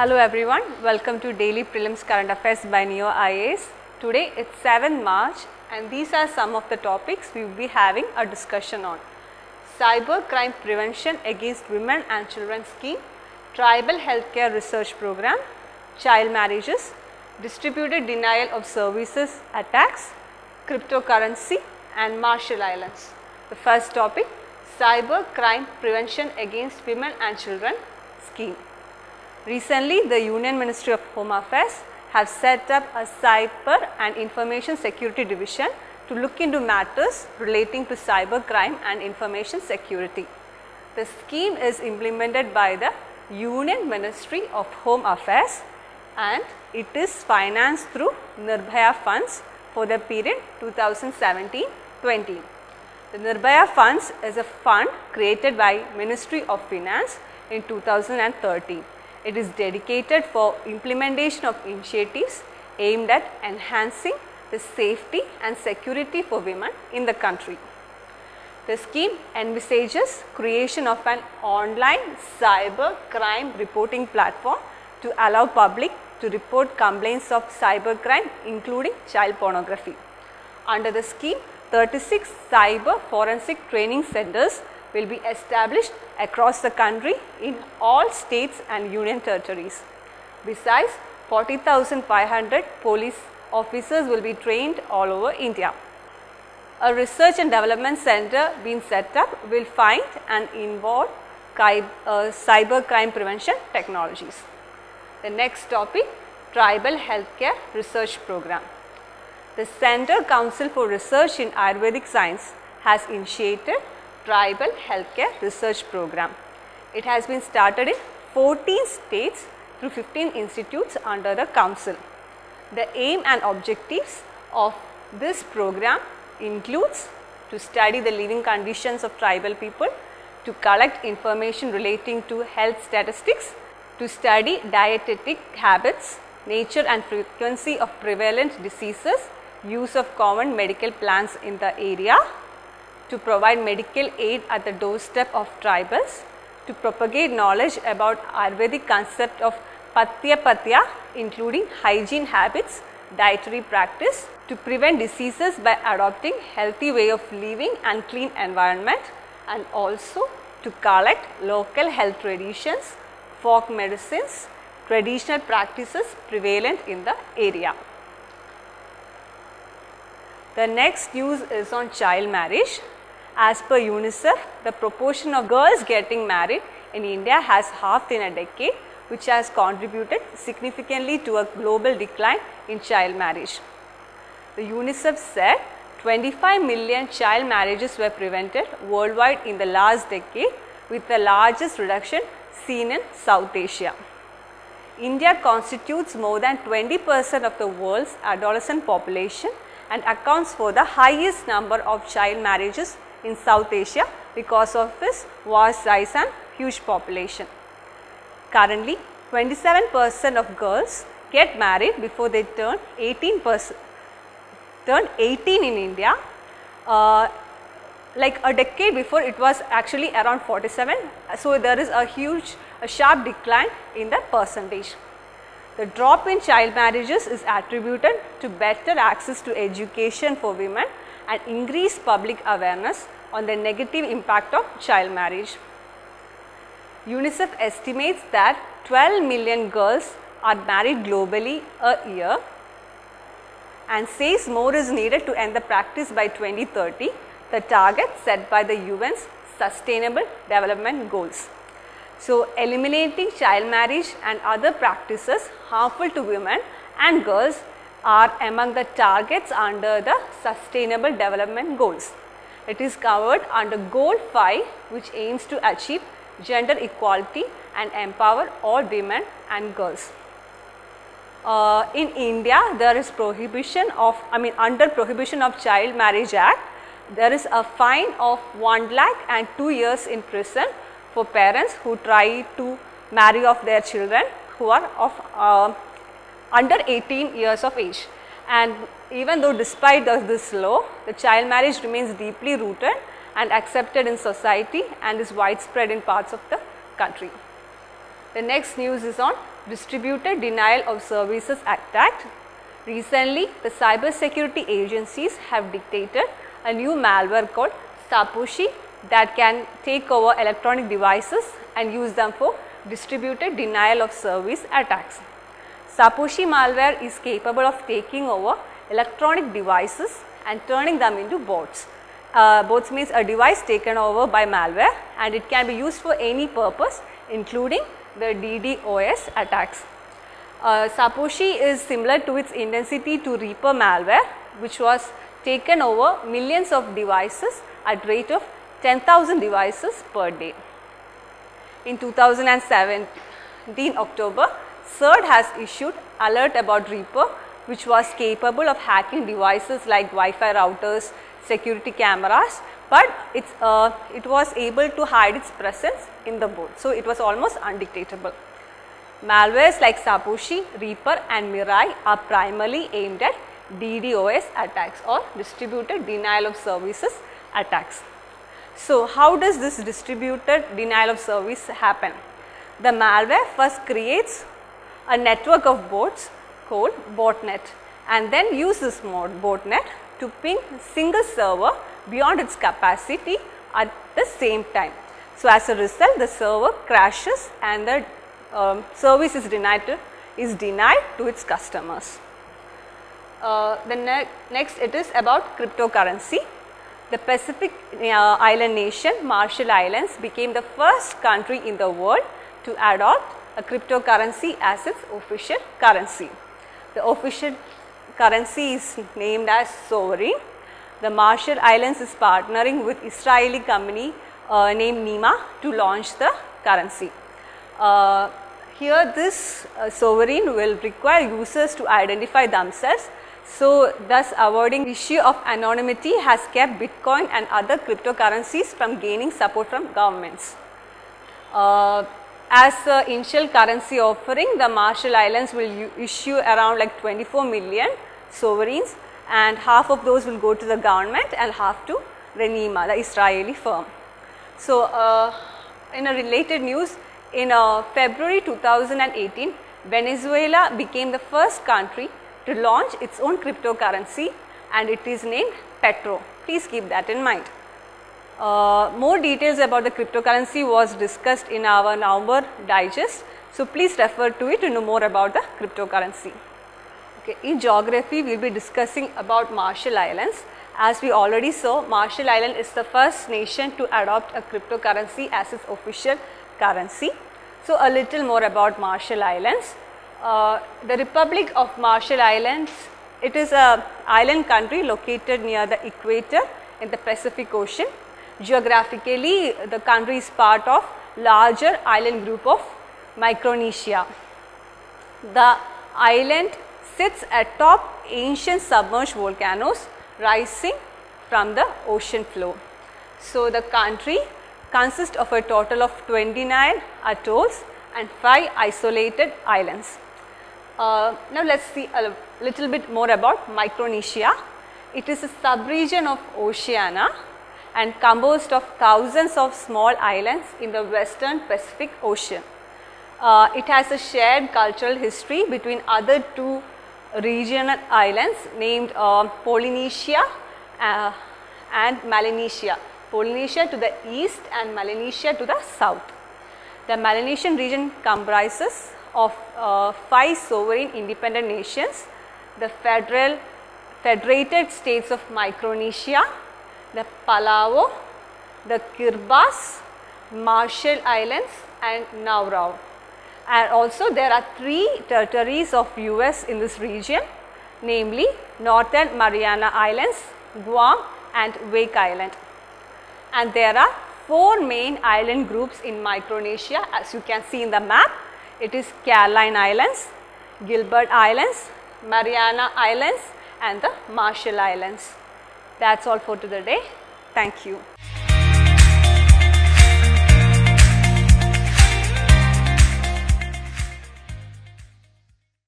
Hello everyone, welcome to Daily Prelims Current Affairs by Ekam IAS. Today it's 7 March and these are some of the topics we will be having a discussion on. Cyber Crime Prevention Against Women and Children Scheme, Tribal Healthcare Research Program, Child Marriages, Distributed Denial of Services Attacks, Cryptocurrency and Marshall Islands. The first topic, Cyber Crime Prevention Against Women and Children Scheme. Recently, the Union Ministry of Home Affairs have set up a Cyber and Information Security Division to look into matters relating to cyber crime and information security. The scheme is implemented by the Union Ministry of Home Affairs and it is financed through Nirbhaya funds for the period 2017-20. The Nirbhaya funds is a fund created by Ministry of Finance in 2013. It is dedicated for implementation of initiatives aimed at enhancing the safety and security for women in the country. The scheme envisages creation of an online cyber crime reporting platform to allow public to report complaints of cyber crime including child pornography. Under the scheme, 36 cyber forensic training centers will be established across the country in all states and union territories. Besides, 40,500 police officers will be trained all over India. A research and development center being set up will find and involve cyber crime prevention technologies. The next topic, Tribal Healthcare Research Program. The Central Council for Research in Ayurvedic Science has initiated Tribal Healthcare Research Program. It has been started in 14 states through 15 institutes under the council. The aim and objectives of this program includes to study the living conditions of tribal people, to collect information relating to health statistics, to study dietetic habits, nature and frequency of prevalent diseases, use of common medical plants in the area, to provide medical aid at the doorstep of tribals, to propagate knowledge about Ayurvedic concept of Patya including hygiene habits, dietary practice, to prevent diseases by adopting healthy way of living and clean environment, and also to collect local health traditions, folk medicines, traditional practices prevalent in the area. The next news is on child marriage. As per UNICEF, the proportion of girls getting married in India has halved in a decade, which has contributed significantly to a global decline in child marriage. The UNICEF said 25 million child marriages were prevented worldwide in the last decade, with the largest reduction seen in South Asia. India constitutes more than 20% of the world's adolescent population and accounts for the highest number of child marriages in South Asia because of its vast size and huge population. Currently, 27% of girls get married before they turn 18 in India. Like a decade before, it was actually around 47. So there is a sharp decline in the percentage. The drop in child marriages is attributed to better access to education for women and increased public awareness on the negative impact of child marriage. UNICEF estimates that 12 million girls are married globally a year and says more is needed to end the practice by 2030, the target set by the UN's Sustainable Development Goals. So, eliminating child marriage and other practices harmful to women and girls are among the targets under the Sustainable Development Goals. It is covered under Goal 5, which aims to achieve gender equality and empower all women and girls. In India, there is under Prohibition of Child Marriage Act, there is a fine of 1 lakh and 2 years in prison for parents who try to marry off their children who are of under 18 years of age. And even though despite this law, the child marriage remains deeply rooted and accepted in society and is widespread in parts of the country. The next news is on distributed denial of services attack. Recently, the cybersecurity agencies have dictated a new malware called Saposhi that can take over electronic devices and use them for distributed denial of service attacks. Saposhi malware is capable of taking over electronic devices and turning them into bots. Bots means a device taken over by malware, and it can be used for any purpose including the DDoS attacks. Saposhi is similar to its intensity to Reaper malware, which was taken over millions of devices at rate of 10,000 devices per day. In 2017 October, CERT has issued alert about Reaper, which was capable of hacking devices like Wi-Fi routers, security cameras, but it was able to hide its presence in the board. So, it was almost undetectable. Malwares like Saposhi, Reaper and Mirai are primarily aimed at DDoS attacks or distributed denial of services attacks. So, how does this distributed denial of service happen? The malware first creates a network of bots called botnet and then use this botnet to ping single server beyond its capacity at the same time. So, as a result, the server crashes and the service is denied to its customers. Next it is about cryptocurrency. The Pacific island nation Marshall Islands became the first country in the world to adopt a cryptocurrency as its official currency. The official currency is named as Sovereign. The Marshall Islands is partnering with Israeli company named Nima to launch the currency. Here this Sovereign will require users to identify themselves, so thus avoiding issue of anonymity has kept Bitcoin and other cryptocurrencies from gaining support from governments. As the initial currency offering, the Marshall Islands will issue around like 24 million sovereigns, and half of those will go to the government and half to Renima, the Israeli firm. So, in a related news, in February 2018, Venezuela became the first country to launch its own cryptocurrency, and it is named Petro. Please keep that in mind. More details about the cryptocurrency was discussed in our November digest. So, please refer to it to know more about the cryptocurrency. Okay. In geography, we will be discussing about Marshall Islands. As we already saw, Marshall Island is the first nation to adopt a cryptocurrency as its official currency. So, a little more about Marshall Islands. The Republic of Marshall Islands, it is an island country located near the equator in the Pacific Ocean. Geographically, the country is part of larger island group of Micronesia. The island sits atop ancient submerged volcanoes rising from the ocean floor. So, the country consists of a total of 29 atolls and 5 isolated islands. Now, let us see a little bit more about Micronesia. It is a sub-region of Oceania and composed of thousands of small islands in the western Pacific Ocean. It has a shared cultural history between other two regional islands named Polynesia and Melanesia. Polynesia to the east and Melanesia to the south. The Melanesian region comprises of 5 sovereign independent nations: the Federated States of Micronesia, the Palau, the Kiribati, Marshall Islands and Nauru. And also there are 3 territories of US in this region, namely Northern Mariana Islands, Guam and Wake Island. And there are 4 main island groups in Micronesia, as you can see in the map. It is Caroline Islands, Gilbert Islands, Mariana Islands and the Marshall Islands. That's all for today. Thank you.